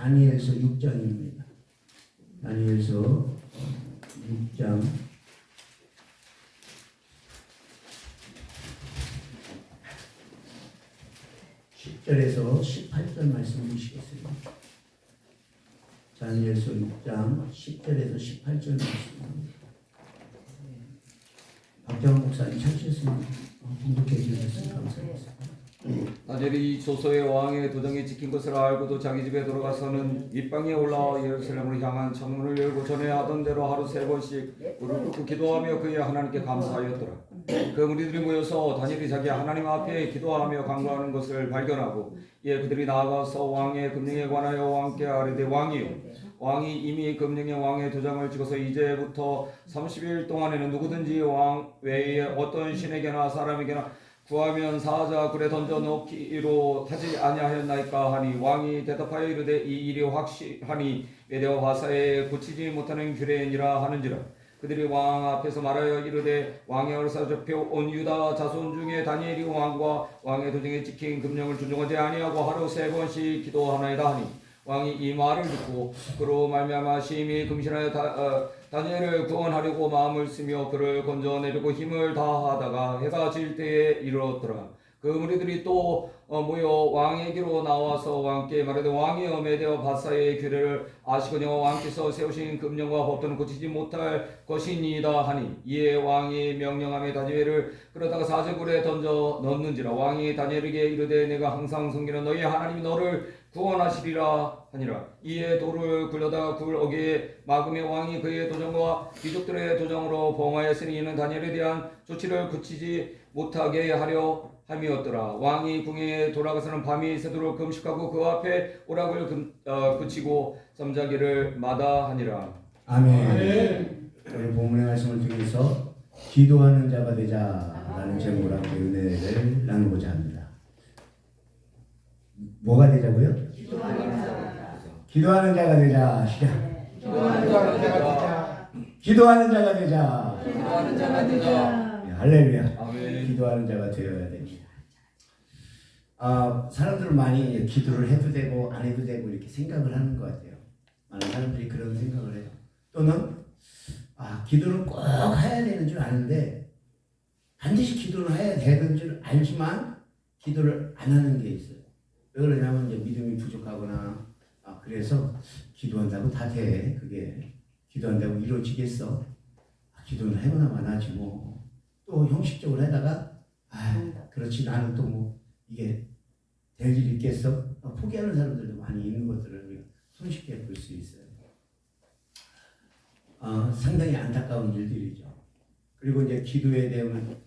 다니엘서 6장입니다. 다니엘서 6장 10절에서 18절 말씀 주시겠습니다. 다니엘서 6장 10절에서 18절 말씀입니다. 박정환 목사님 찾으셨으면 공독해 주셨으면 감사하겠습니다. 다니엘이 조서의 왕의 도장이 찍힌 것을 알고도 자기 집에 돌아가서는 윗방에 올라와 예루살렘으로 향한 창문을 열고 전에 하던 대로 하루 3번씩 무릎 꿇고 기도하며 그의 하나님께 감사하였더라. 그 무리들이 모여서 다니엘이 자기 하나님 앞에 기도하며 간구하는 것을 발견하고 이에 그들이 나아가서 왕의 금령에 관하여 왕께 아뢰되 왕이 이미 금령의 왕의 도장을 찍어서 이제부터 30일 동안에는 누구든지 왕 외에 어떤 신에게나 사람에게나 구하면 사자 굴에 던져 넣기로 하지 아니하였나이까 하니 왕이 대답하여 이르되 이 일이 확실하니 메대와 바사에 고치지 못하는 규례니라 하는지라. 그들이 왕 앞에서 말하여 이르되 왕의 얼사 접해온 유다 자손 중에 다니엘이 왕과 왕의 도장에 찍힌 금령을 준종하지 아니하고 하루 3번씩 기도하나이다 하니 왕이 이 말을 듣고 그로 말미암아 심히 금신하여 다니엘을 구원하려고 마음을 쓰며 그를 건져내려고 힘을 다하다가 해가 질 때에 이르렀더라. 그 무리들이 또 모여 왕에게로 나와서 왕께 말하되 왕이여 메대와 바사의 규례를 아시거니와 왕께서 세우신 금령과 법도는 고치지 못할 것이니이다 하니 이에 왕이 명령하며 다니엘을 끌어다가 사제굴에 던져 넣는지라. 왕이 다니엘에게 이르되 내가 항상 섬기는 너희 하나님이 너를 구원하시리라 하니라. 이에 돌을 굴려다가 굴 어귀에 막으며 왕이 그의 도장과 귀족들의 도장으로 범하였으니 이는 다니엘에 대한 조치를 그치지 못하게 하려 함이었더라. 왕이 궁에 돌아가서는 밤이 새도록 금식하고 그 앞에 오락을 그치고 잠자기를 마다하니라. 아멘. 오늘 본문의 말씀을 통해서 기도하는 자가 되자라는 제목으로 함께 은혜를 나누고자 합니다. 뭐가 되자고요? 기도하는 자가 되자. 시작. 기도하는 자가 되자. 할렐루야. 아멘. 기도하는 자가 되어야 됩니다. 사람들은 많이 기도를 해도 되고 안 해도 되고 이렇게 생각을 하는 것 같아요. 많은 사람들이 그런 생각을 해요. 또는 기도를 꼭 해야 되는 줄 아는데 반드시 기도를 해야 되는 줄 알지만 기도를 안 하는 게 있어요. 왜 그러냐면 이제 믿음이 부족하거나 그래서 기도한다고 다 돼. 그게 기도한다고 이루어지겠어. 기도는 해보나 마나지 뭐. 또 형식적으로 하다가 그렇지 나는 또 뭐 이게 될 일이 있겠어? 포기하는 사람들도 많이 있는 것들을 우리가 손쉽게 볼 수 있어요. 상당히 안타까운 일들이죠. 그리고 이제 기도에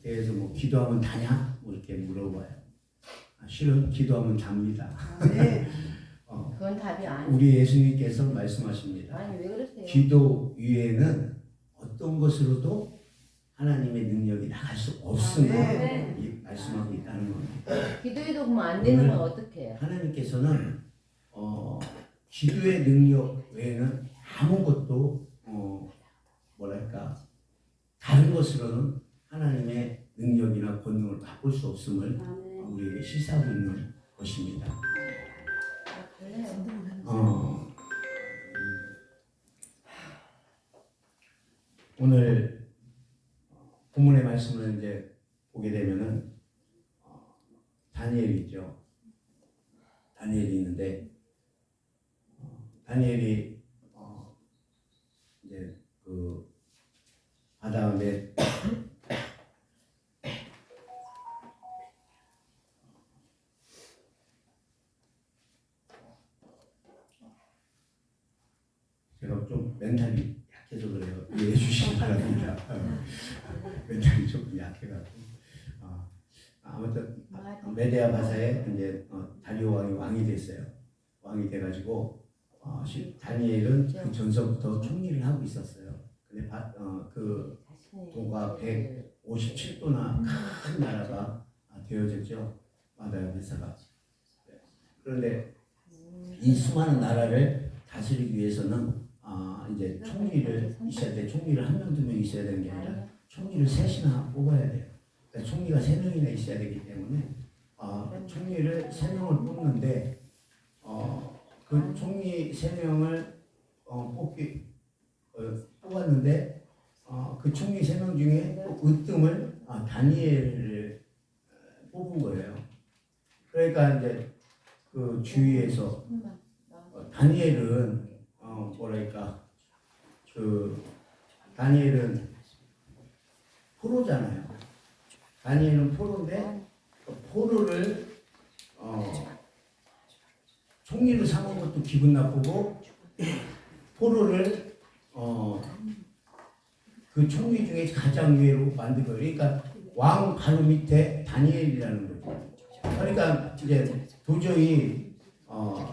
대해서 뭐 기도하면 다냐? 뭐 이렇게 물어봐요. 실은 기도하면 답니다. 네. 그건 답이 아니에요. 우리 예수님께서 말씀하십니다. 아니 왜 그러세요? 기도 위에는 어떤 것으로도 하나님의 능력이 나갈 수 없음을 말씀하고 있다는 겁니다. 기도해도 그러면 안 되는 건 어떻게 해요? 하나님께서는 기도의 능력 외에는 아무것도 다른 것으로는 하나님의 능력이나 권능을 바꿀 수 없음을 우리에게 시사하고 있는 것입니다. 오늘 본문의 말씀을 이제 보게 되면은 다니엘이 있죠. 다니엘이 있는데 다니엘이 이제 그 다음에 제가 좀 멘탈이 약해서 그래요. 이해해 주시기 바랍니다. 멘탈이 조금 약해가지고 아무튼 메데아 바사에 이제 다리오 왕이 됐어요. 왕이 돼가지고 다니엘은 그 전서부터 총리를 하고 있었어요. 근데 그 도가 157도나 큰 나라가 되어졌죠. 마다야 베사가. 그런데 이 수많은 나라를 다스리기 위해서는 이제 총리를 있어야 돼. 총리를 한 명, 두 명 있어야 되는 게 아니라 총리를 셋이나 뽑아야 돼요. 그러니까 총리가 3명이나 있어야 되기 때문에 총리를 3명을 뽑는데 그 그 총리 3명을 뽑았는데 그 총리 3명 중에 으뜸을 다니엘을 뽑은 거예요. 그러니까 이제 그 주위에서 다니엘은 뭐랄까 그 다니엘은 포로잖아요. 다니엘은 포로인데 포로를 총리로 삼은 것도 기분 나쁘고 포로를 그 총리 중에 가장 위로 만든 거예요. 그러니까 왕 바로 밑에 다니엘이라는 거죠. 그러니까 이제 도저히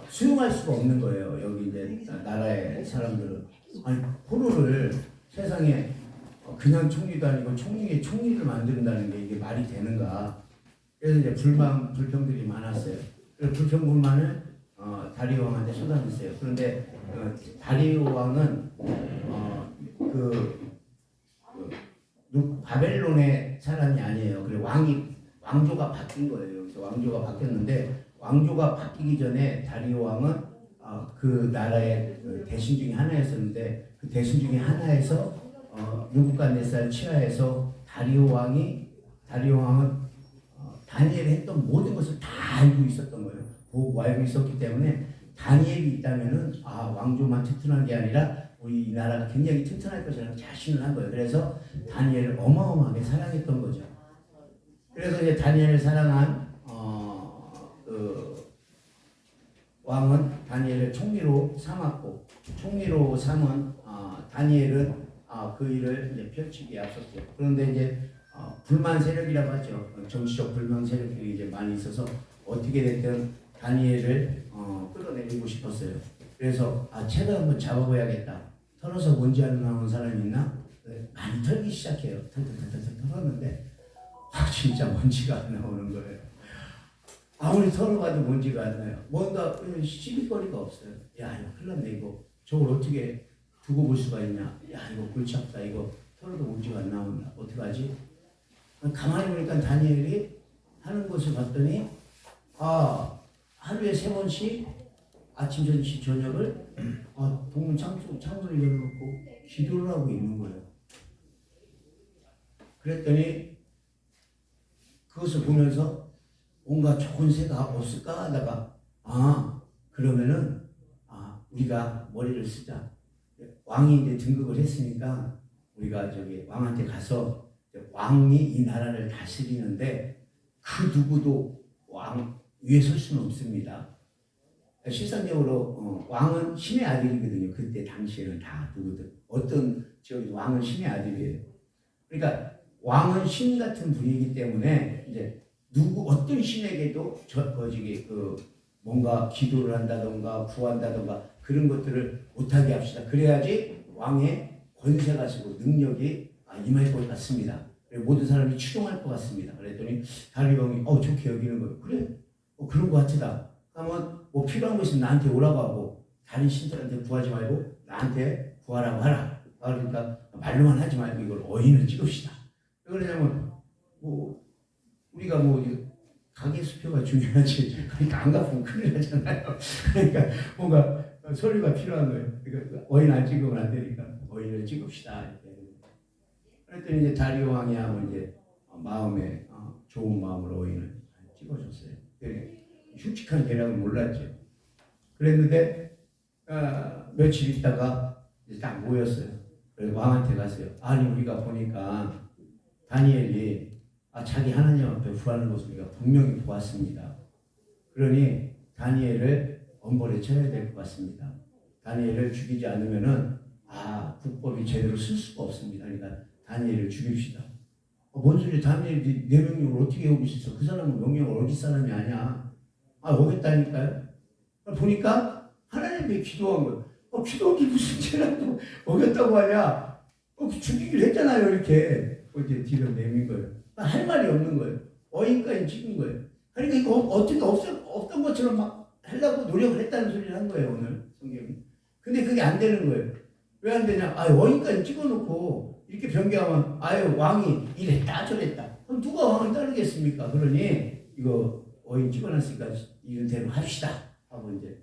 수용할 수가 없는 거예요. 여기 이제 나라의 사람들은 아니 포로를 세상에 그냥 총리도 아니고 총리의 총리를 만든다는 게 이게 말이 되는가? 그래서 이제 불평들이 많았어요. 그래서 불평불만을 다리오 왕한테 쏟아냈어요. 그런데 다리오 왕은 바벨론의 사람이 아니에요. 그래 왕조가 바뀐 거예요. 그래서 왕조가 바뀌었는데 왕조가 바뀌기 전에 다리오 왕은 그 나라의 대신 중에 하나였었는데 그 대신 중에 하나에서 느부갓네살 치하에서 다리오 왕은 다니엘이 했던 모든 것을 다 알고 있었던 거예요. 보고 알고 있었기 때문에 다니엘이 있다면은 왕조만 튼튼한 게 아니라 우리 이 나라가 굉장히 튼튼할 것이라는 자신을 한 거예요. 그래서 다니엘을 어마어마하게 사랑했던 거죠. 그래서 이제 다니엘을 사랑한 그 왕은 다니엘을 총리로 삼았고 총리로 삼은 다니엘은 그 일을 이제 펼치기에 앞섰죠. 그런데 이제 불만 세력이라고 하죠. 정치적 불만 세력들이 이제 많이 있어서 어떻게 됐든 다니엘을 끌어내리고 싶었어요. 그래서 책을 한번 잡아봐야겠다. 털어서 먼지 안 나오는 사람이 있나? 많이 털기 시작해요. 털었는데 진짜 먼지가 안 나오는 거예요. 아무리 털어봐도 먼지가 안 나요. 뭔가 시비거리가 없어요. 야 이거 큰일 났네 이거. 저걸 어떻게 두고 볼 수가 있냐. 야 이거 골치 아프다. 이거 털어도 먼지가 안 나온다. 어떡하지? 가만히 보니까 다니엘이 하는 것을 봤더니 하루에 3번씩 아침, 점심, 저녁을 동문 창문을 열어놓고 기도를 하고 있는 거예요. 그랬더니 그것을 보면서 뭔가 좋은 새가 없을까 하다가 그러면은 우리가 머리를 쓰자. 왕이 이제 등극을 했으니까 우리가 저기 왕한테 가서 왕이 이 나라를 다스리는데 그 누구도 왕 위에 설 수는 없습니다. 실상적으로 왕은 신의 아들이거든요. 그때 당시에는 다 누구든 어떤 지역에도 왕은 신의 아들이에요. 그러니까 왕은 신 같은 분이기 때문에 이제 어떤 신에게도 뭔가 기도를 한다던가 구한다던가 그런 것들을 못하게 합시다. 그래야지 왕의 권세가 지고 능력이 임할 것 같습니다. 모든 사람이 추종할 것 같습니다. 그랬더니 다리오 왕이 좋게 여기는 거예요. 그래? 그런 것 같다. 그러면 뭐 필요한 거 있으면 나한테 오라고 하고 다른 신들한테 구하지 말고 나한테 구하라고 하라. 그러니까 말로만 하지 말고 이걸 어인을 찍읍시다. 왜 그러냐면 우리가 가계 수표가 중요하지. 그러니까 안 갚으면 큰일 나잖아요. 그러니까 뭔가 서류가 필요한 거예요. 그러니까 어인 안 찍으면 안 되니까 어인을 찍읍시다. 그랬더니 이제 다리오 왕이 하고 이제 마음에 좋은 마음으로 어인을 찍어줬어요. 흉측한 계략을 몰랐죠. 그랬는데 며칠 있다가 이제 딱 모였어요. 그래서 왕한테 갔어요. 아니 우리가 보니까 다니엘이 자기 하나님 앞에 구하는 것을 우리가 분명히 보았습니다. 그러니 다니엘을 엄벌에 쳐야 될 것 같습니다. 다니엘을 죽이지 않으면은 국법이 제대로 쓸 수가 없습니다. 그러니까 다니엘을 죽입시다. 뭔 소리야? 다니엘이 내 명령을 어떻게 어길 수 있어? 그 사람은 명령을 어길 사람이 아니야. 어겼다니까요. 보니까 하나님께 기도한 거예요. 기도한 게 무슨 죄라도 어겼다고 하냐? 죽이기로 했잖아요. 이렇게 어제 뒤로 내민 거예요. 할 말이 없는 거예요. 어인까지 찍은 거예요. 그러니까 이거 어떻게 없던 것처럼 막 하려고 노력을 했다는 소리를 한 거예요. 오늘 성경이. 근데 그게 안 되는 거예요. 왜 안 되냐? 어인까지 찍어놓고 이렇게 변경하면 왕이 이랬다 저랬다. 그럼 누가 왕을 따르겠습니까? 그러니 이거 어인 찍어놨으니까 이런 대로 합시다 하고 이제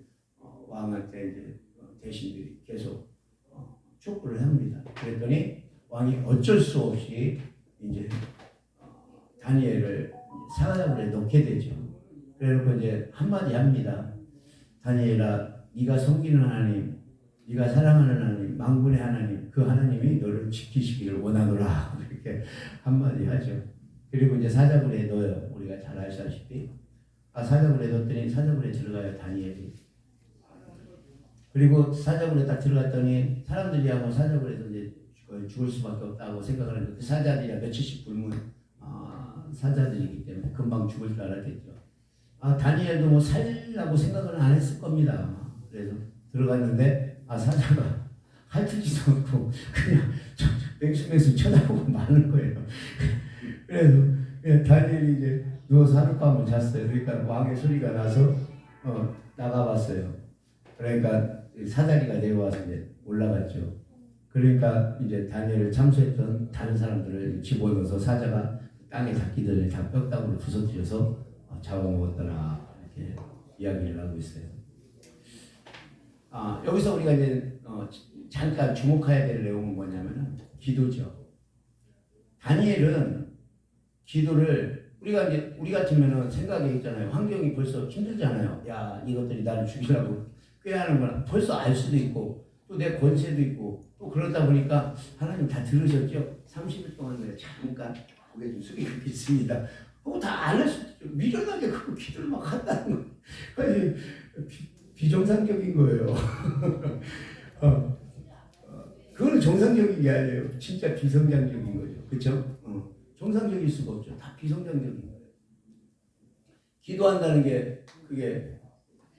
왕한테 이제 대신들이 계속 촉구를 합니다. 그랬더니 왕이 어쩔 수 없이 이제 다니엘을 사자굴에 넣게 되죠. 그래놓고 이제 한마디 합니다. 다니엘아, 네가 섬기는 하나님, 네가 사랑하는 하나님, 만군의 하나님, 그 하나님이 너를 지키시기를 원하노라. 이렇게 한마디 하죠. 그리고 이제 사자굴에 넣어요. 우리가 잘 아시다시피. 사자굴에 넣었더니 사자굴에 들어가요, 다니엘이. 그리고 사자굴에 딱 들어갔더니 사람들이 하고 사자굴에서 이제 죽을 수밖에 없다고 생각을 하는데 그 사자들이야 며칠씩 굶은 사자들이기 때문에 금방 죽을 줄 알았겠죠. 다니엘도 뭐 살라고 생각은 안 했을 겁니다. 그래서 들어갔는데 사자가 핥지도 않고 그냥 맹수맹수 쳐다보고 마는 거예요. 그래서 다니엘이 이제 누워서 하룻밤을 잤어요. 그러니까 왕의 소리가 나서 나가봤어요. 그러니까 사다리가 내려와서 이제 올라갔죠. 그러니까 이제 다니엘을 참수했던 다른 사람들을 집어넣어서 사자가 땅에 닿기 전에 다 뼈다구로 부서뜨려서 잡아먹었더라 이렇게 이야기를 하고 있어요. 여기서 우리가 이제 잠깐 주목해야 될 내용은 뭐냐면 기도죠. 다니엘은 기도를 우리가 이제 우리 같으면은 생각이 있잖아요. 환경이 벌써 힘들잖아요. 야, 이것들이 나를 죽이려고 꾀하는 거나 벌써 알 수도 있고 또 내 권세도 있고 또 그러다 보니까 하나님 다 들으셨죠? 30일 동안 내가 잠깐 고개 좀 숙이고 있습니다. 그거 다 안 할 수도 있죠. 미련하게 그 기도를 막 한다는 거. 비정상적인 거예요. 그거는 정상적인 게 아니에요. 진짜 비정상적인 거죠. 그렇죠? 정상적일 수가 없죠. 다 비정상적인 거예요. 기도한다는 게 그게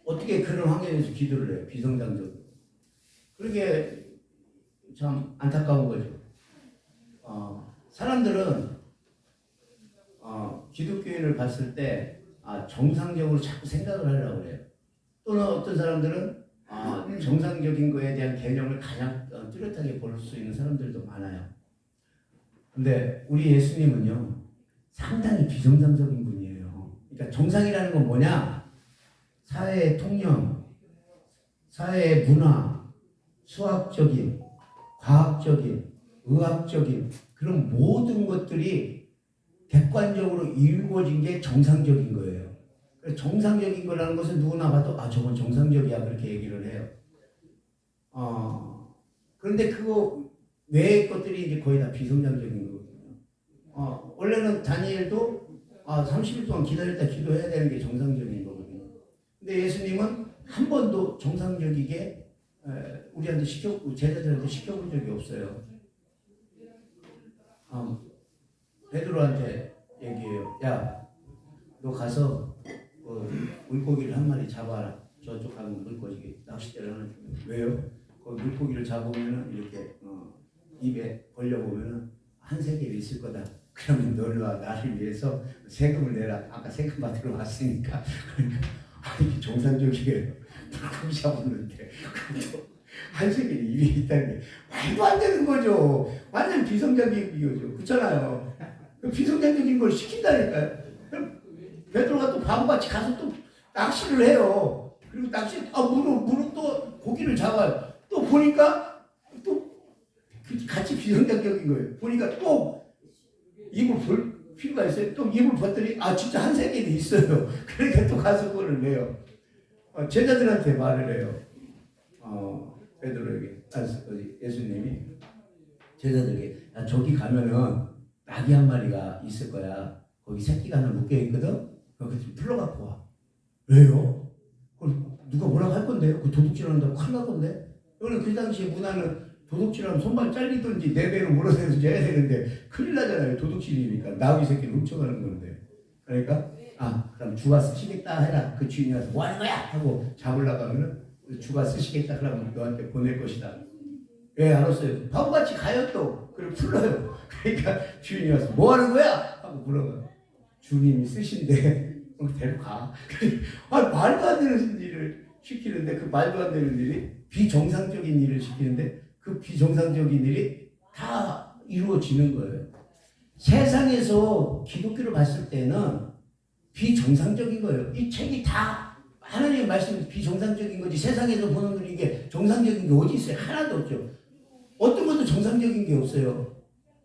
어떻게 그런 환경에서 기도를 해요? 비정상적으로. 그게 참 안타까운 거죠. 사람들은 기독교인을 봤을 때 정상적으로 자꾸 생각을 하려고 해요. 또는 어떤 사람들은 정상적인 거에 대한 개념을 가장 뚜렷하게 볼 수 있는 사람들도 많아요. 근데 우리 예수님은요 상당히 비정상적인 분이에요. 그러니까 정상이라는 건 뭐냐? 사회의 통념, 사회의 문화, 수학적인, 과학적인, 의학적인 그런 모든 것들이 객관적으로 이루어진 게 정상적인 거예요. 정상적인 거라는 것은 누구나 봐도 저건 정상적이야 그렇게 얘기를 해요. 그런데 그거 외의 것들이 이제 거의 다 비정상적인 거거든요. 원래는 다니엘도 30일 동안 기다렸다 기도해야 되는 게 정상적인 거거든요. 근데 예수님은 한 번도 정상적이게 우리한테 제자들한테 시켜본 적이 없어요. 베드로한테 얘기해요. 야, 너 가서 물고기를 한 마리 잡아라. 저쪽 가면 물고기 낚싯대를 하나 주면 왜요? 그 물고기를 잡으면은 이렇게 입에 벌려보면은 한 세계에 있을 거다. 그러면 너와 나를 위해서 세금을 내라. 아까 세금 받으러 왔으니까. 이게 정상적이에요. 물고기 잡았는데 한 세계에 입에 있다는 게 말도 안 되는 거죠. 완전 비성적인 거죠. 그렇잖아요. 비성적인 걸 시킨다니까요. 베드로가 또 바보같이 가서 또 낚시를 해요. 그리고 물은 또 고기를 잡아요. 또 보니까 또 같이 비성적인 거예요. 보니까 또 입을 벌 필요가 있어요. 또 입을 벌더니 진짜 한 세계에 있어요. 그러니까 또 가서 그걸 내요. 제자들한테 말을 해요. 베드로에게 예수님이 제자들에게 저기 가면은 낙이 한 마리가 있을 거야. 거기 새끼가 하나 묶여 있거든. 거기 좀 불러갖고 와. 왜요? 누가 뭐라고 할 건데요? 그 도둑질한다고 큰일 날 건데. 여기는 그 당시에 문화는 도둑질하면 손발 잘리든지 네 배로 몰아내든지 해야 되는데 큰일 나잖아요. 도둑질이니까 나귀 새끼를 훔쳐가는 건데. 그러니까 그럼 주가 쓰시겠다 해라. 그 주인이 와서 뭐 하는 거야? 하고 잡으려고 하면은 주가 쓰시겠다 그러면 너한테 보낼 것이다. 예, 알았어요. 바보같이 가요 또. 그걸 풀러요. 그러니까 주인이 와서 뭐 하는 거야? 하고 물어봐요. 주님이 쓰신데 데려가. 말도 안 되는 일을 시키는데 그 말도 안 되는 일이 비정상적인 일을 시키는데 그 비정상적인 일이 다 이루어지는 거예요. 세상에서 기독교를 봤을 때는 비정상적인 거예요. 이 책이 다 하나님의 말씀이 비정상적인 거지 세상에서 보는 이게 정상적인 게 어디 있어요? 하나도 없죠. 어떤 것도 정상적인 게 없어요.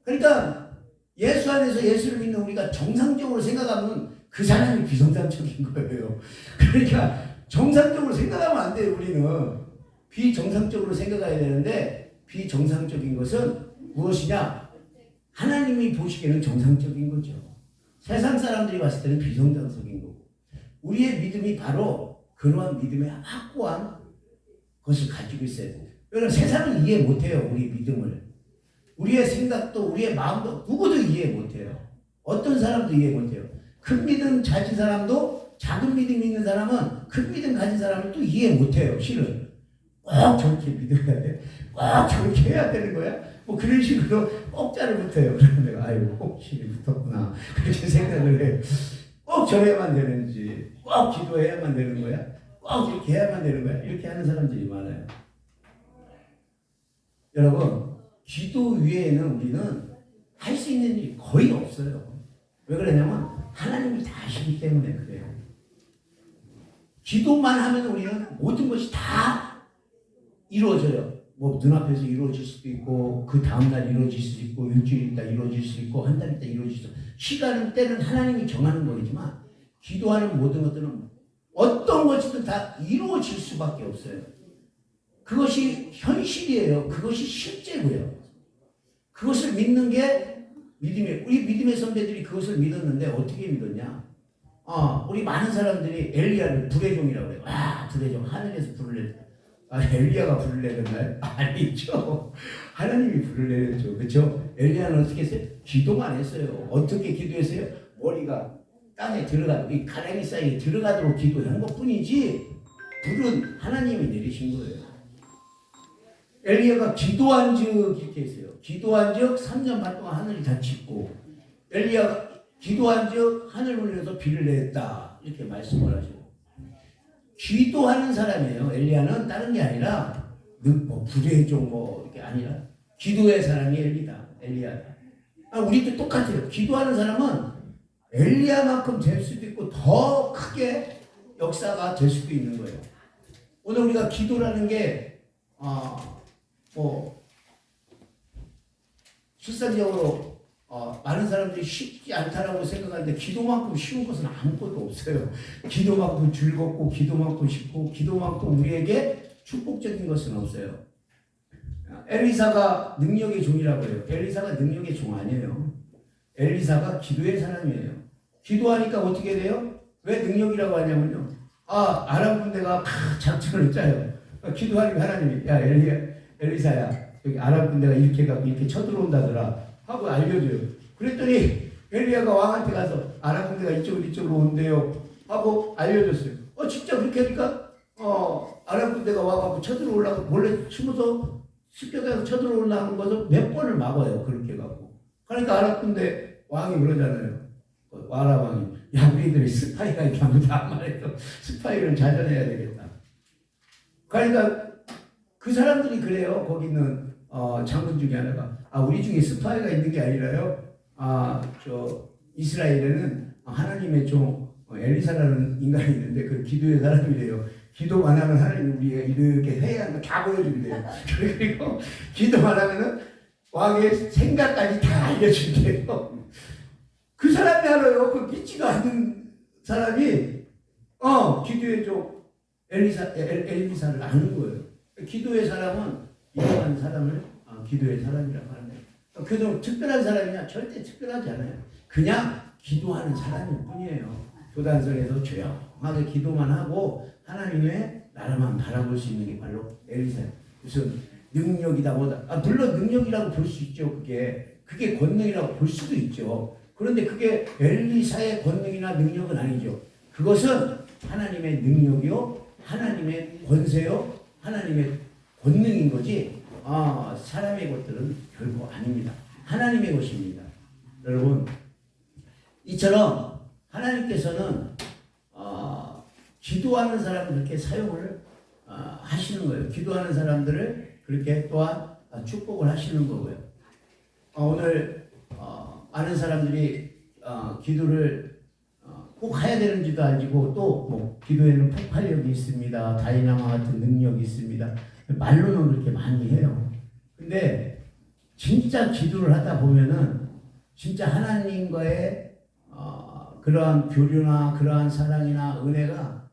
그러니까 예수 안에서 예수를 믿는 우리가 정상적으로 생각하면 그 사람이 비정상적인 거예요. 그러니까 정상적으로 생각하면 안 돼요. 우리는 비정상적으로 생각해야 되는데 비정상적인 것은 무엇이냐? 하나님이 보시기에는 정상적인 거죠. 세상 사람들이 봤을 때는 비정상적인 거고 우리의 믿음이 바로 그러한 믿음의 확고한 것을 가지고 있어야 돼요. 왜냐하면 세상은 이해 못해요. 우리 믿음을. 우리의 생각도 우리의 마음도 누구도 이해 못해요. 어떤 사람도 이해 못해요. 큰 믿음 가진 사람도 작은 믿음 있는 사람은 큰 믿음 가진 사람을 또 이해 못해요. 실은 꼭 저렇게 믿어야 돼. 꼭 저렇게 해야 되는 거야. 뭐 그런 식으로 꼭자를 붙어요. 그러면 내가 아이고 꼭 힘이 붙었구나 그렇게 생각을 해요. 꼭 저래야만 되는지 꼭 기도해야만 되는 거야. 꼭 이렇게 해야만 되는 거야. 이렇게 하는 사람들이 많아요. 여러분 기도 외에는 우리는 할 수 있는 일이 거의 없어요. 왜 그러냐면 하나님이 다 아시기 때문에 그래요. 기도만 하면 우리는 모든 것이 다 이루어져요. 뭐 눈앞에서 이루어질 수도 있고 그 다음날 이루어질 수도 있고 일주일 있다 이루어질 수도 있고 한 달 있다 이루어질 수도 있고 시간은 때는 하나님이 정하는 거지만 기도하는 모든 것들은 어떤 것이든 다 이루어질 수밖에 없어요. 그것이 현실이에요. 그것이 실제고요. 그것을 믿는 게 믿음이에요. 우리 믿음의 선배들이 그것을 믿었는데 어떻게 믿었냐? 우리 많은 사람들이 엘리야를 불의 종이라고 해요. 와, 불의 종. 하늘에서 불을 내렸다. 엘리야가 불을 내렸나요? 아니죠. 하나님이 불을 내렸죠. 그렇죠? 엘리야는 어떻게 했어요? 기도만 했어요. 어떻게 기도했어요? 머리가 땅에 들어가도록 이 가랭이 사이에 들어가도록 기도한 것뿐이지 불은 하나님이 내리신 거예요. 엘리야가 기도한즉 이렇게 했어요. 기도한즉 3년 반 동안 하늘이 다 짖고 엘리야가 기도한즉 하늘을 내려서 비를 내렸다 이렇게 말씀을 하죠. 기도하는 사람이에요. 엘리야는 다른 게 아니라 뭐 불의 종 뭐 이렇게 아니라 기도의 사람이 엘리야다. 우리도 똑같아요. 기도하는 사람은 엘리야만큼 될 수도 있고 더 크게 역사가 될 수도 있는 거예요. 오늘 우리가 기도라는 게 실질적으로 많은 사람들이 쉽지 않다라고 생각하는데 기도만큼 쉬운 것은 아무것도 없어요. 기도만큼 즐겁고 기도만큼 쉽고 기도만큼 우리에게 축복적인 것은 없어요. 엘리사가 능력의 종이라고 해요. 엘리사가 능력의 종 아니에요. 엘리사가 기도의 사람이에요. 기도하니까 어떻게 돼요? 왜 능력이라고 하냐면요. 아람 군대가 작전을 짜요. 기도하니까 하나님이 야 엘리사야 여기 아람 군대가 이렇게 갖고 이렇게 쳐들어온다더라 하고 알려줘요. 그랬더니 엘리야가 왕한테 가서 아람 군대가 이쪽으로 온대요 하고 알려줬어요. 진짜 그렇게 하니까 아람 군대가 와갖고 쳐들어오려고 몰래 숨어서 습격해서 쳐들어오려는 것을 몇 번을 막아요. 그렇게 갖고. 그러니까 아람 군대 왕이 그러잖아요. 아람 왕이 야 우리들이 스파이가 이렇게 아무도 안 말해도 스파이를 찾아내야 되겠다. 그러니까 그 사람들이 그래요. 거기 있는 장군 중에 하나가 우리 중에 스파이가 있는 게 아니라요. 이스라엘에는 하나님의 종 엘리사라는 인간이 있는데 그 기도의 사람이래요. 기도만 하면 하나님 우리가 이렇게 해야 하는 거 다 보여준대요. 그리고 기도만 하면은 왕의 생각까지 다 알려준대요. 그 사람이 알아요. 그 믿지도 않는 사람이 기도의 종 엘리사를 아는 거예요. 기도의 사람은 이러한 사람을 기도의 사람이라고 하는 거예요. 그도 특별한 사람이냐? 절대 특별하지 않아요. 그냥 기도하는 사람일 뿐이에요. 교단성에서 조용하게 기도만 하고 하나님의 나라만 바라볼 수 있는 게 바로 엘리사예요. 무슨 능력이다 뭐다. 물론 능력이라고 볼 수 있죠. 그게 권능이라고 볼 수도 있죠. 그런데 그게 엘리사의 권능이나 능력은 아니죠. 그것은 하나님의 능력이요, 하나님의 권세요, 하나님의 권능인 거지. 사람의 것들은 결코 아닙니다. 하나님의 것입니다. 여러분, 이처럼 하나님께서는 기도하는 사람을 그렇게 사용을 하시는 거예요. 기도하는 사람들을 그렇게 또한 축복을 하시는 거고요. 오늘 많은 사람들이 기도를 꼭 해야 되는지도 알고 또 뭐 기도에는 폭발력이 있습니다. 다이나마 같은 능력이 있습니다. 말로는 그렇게 많이 해요. 근데 진짜 기도를 하다 보면은 진짜 하나님과의 그러한 교류나 그러한 사랑이나 은혜가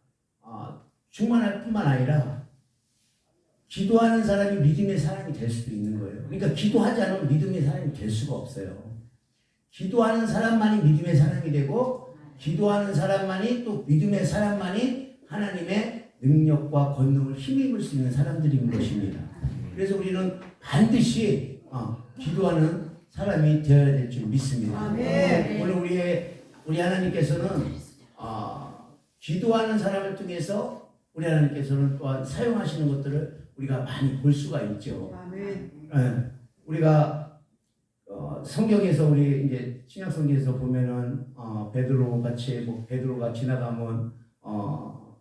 충만할 뿐만 아니라 기도하는 사람이 믿음의 사람이 될 수도 있는 거예요. 그러니까 기도하지 않으면 믿음의 사람이 될 수가 없어요. 기도하는 사람만이 믿음의 사람이 되고 기도하는 사람만이 또 믿음의 사람만이 하나님의 능력과 권능을 힘입을 수 있는 사람들인 것입니다. 그래서 우리는 반드시 기도하는 사람이 되어야 될 줄 믿습니다. 오늘 우리 하나님께서는 기도하는 사람을 통해서 우리 하나님께서는 또한 사용하시는 것들을 우리가 많이 볼 수가 있죠. 우리가 성경에서 우리 이제 신약 성경에서 보면은 베드로 같이 뭐 베드로가 지나가면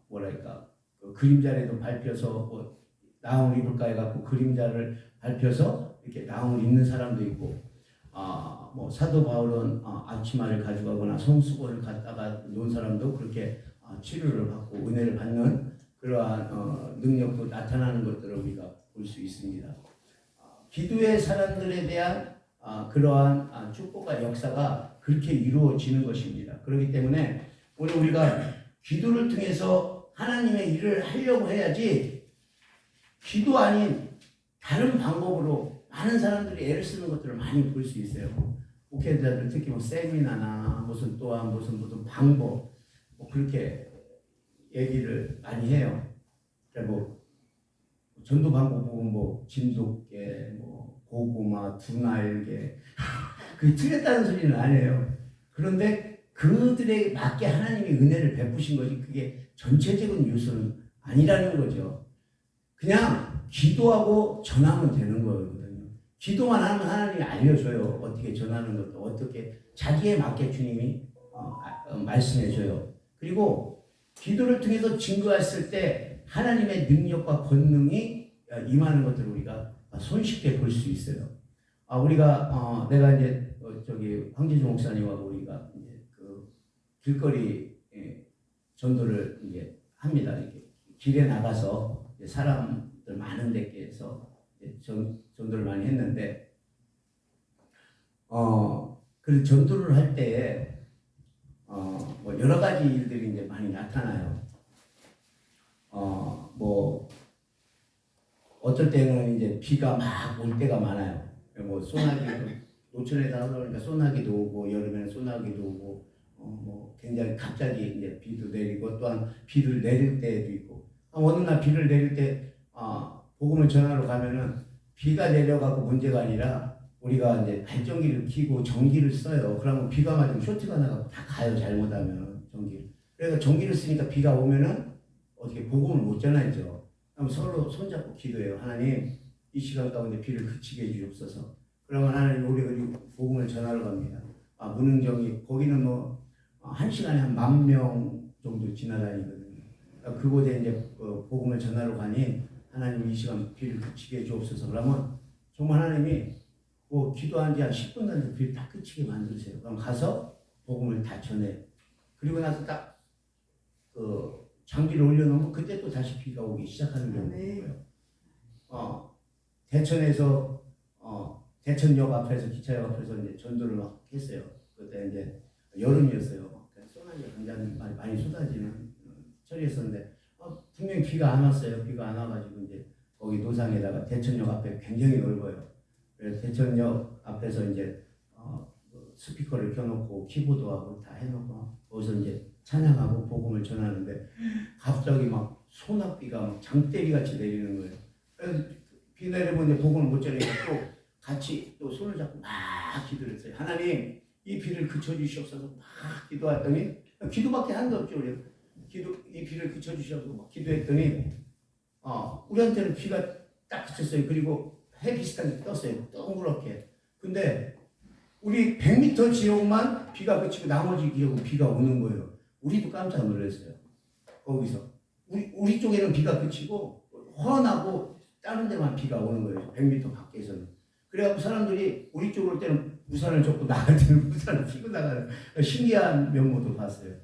뭐랄까 그 그림자라도 밟혀서 뭐 나음을 입을까 해갖고 그림자를 밟혀서 이렇게 나음을 입는 사람도 있고 뭐 사도 바울은 앞치마를 가져가거나 성수건을 갖다가 놓은 사람도 그렇게 치료를 받고 은혜를 받는 그러한 능력도 나타나는 것들을 우리가 볼 수 있습니다. 기도의 사람들에 대한 그러한 축복과 역사가 그렇게 이루어지는 것입니다. 그렇기 때문에 오늘 우리가 기도를 통해서 하나님의 일을 하려고 해야지 기도 아닌 다른 방법으로 많은 사람들이 애를 쓰는 것들을 많이 볼 수 있어요. 목회자들 특히 뭐 세미나나 무슨 또한 무슨 방법 뭐 그렇게 얘기를 많이 해요. 그러니까 뭐 전도 방법 보면 뭐 진돗개, 뭐 고구마, 두날개 그게 틀렸다는 소리는 아니에요. 그런데 그들에게 맞게 하나님이 은혜를 베푸신 것이 그게 전체적인 요소는 아니라는 거죠. 그냥 기도하고 전하면 되는 거거든요. 기도만 하면 하나님이 알려줘요. 어떻게 전하는 것도 어떻게 자기에 맞게 주님이 말씀해줘요. 그리고 기도를 통해서 증거했을 때 하나님의 능력과 권능이 임하는 것들을 우리가 손쉽게 볼 수 있어요. 우리가 내가 이제 저기 황재주 목사님하고 우리가 이제 그 길거리 전도를 이제 합니다. 이렇게 길에 나가서 이제 사람들 많은 데께서 전도를 많이 했는데 그 전도를 할 때에 뭐 여러 가지 일들이 이제 많이 나타나요. 뭐 어떨 때는 이제 비가 막 올 때가 많아요. 뭐 소나기도 노천에다 하다 보니까 소나기도 오고 여름에는 소나기도 오고 뭐 굉장히 갑자기 이제 비도 내리고 또한 비를 내릴 때도 있고 어느 날 비를 내릴 때 복음을 전하러 가면은 비가 내려가고 문제가 아니라 우리가 이제 발전기를 켜고 전기를 써요. 그러면 비가 맞으면 쇼트가 나가고 다 가요. 잘못하면 전기를. 그래서 전기를 쓰니까 비가 오면은 어떻게 복음을 못 전하죠. 그럼 서로 손잡고 기도해요. 하나님 이 시간 가운데 비를 그치게 해주옵소서. 그러면 하나님 우리가 복음을 전하러 갑니다. 문흥정이 거기는 뭐 한 시간에 한 10,000명 정도 지나다니거든요. 그곳에 이제 복음을 전하러 가니 하나님 이 시간 비를 그치게 해주옵소서. 그러면 정말 하나님이 뭐 기도한 지 한 10분 정도 비를 다 그치게 만드세요. 그럼 가서 복음을 다 전해. 그리고 나서 딱 그 장비를 올려놓으면 그때 또 다시 비가 오기 시작하는 경우고요. 대천에서 대천역 앞에서 기차역 앞에서 이제 전도를 막 했어요. 그때 이제 여름이었어요. 소나기가 굉장히 많이 쏟아지는 철이었었는데 분명히 비가 안 왔어요. 비가 안 와가지고 이제 거기 노상에다가 대천역 앞에 굉장히 넓어요. 그래서 대천역 앞에서 이제 스피커를 켜놓고 키보드하고 다 해놓고 거기서 이제 찬양하고 복음을 전하는데 갑자기 막 소낙비가 막 장대비 같이 내리는 거예요. 그래서 비 내리면 이제 복음을 못 전하니까 또 같이 또 손을 잡고 막 기도를 했어요. 하나님 이 비를 그쳐주시옵소서 막 기도했더니 기도밖에 한 게 없죠. 우리 이 비를 그쳐주시옵소서 막 기도했더니 우리한테는 비가 딱 그쳤어요. 그리고 해 비슷하게 떴어요. 동그랗게. 근데 우리 100m 지역만 비가 그치고 나머지 지역은 비가 오는 거예요. 우리도 깜짝 놀랐어요. 거기서 우리 쪽에는 비가 그치고 훤하고 다른 데만 비가 오는 거예요. 100m 밖에서는. 그래갖고 사람들이 우리 쪽으로 올 때는 우산을 줬고 나갈 때는 우산을 피고 나가는 신기한 면모도 봤어요.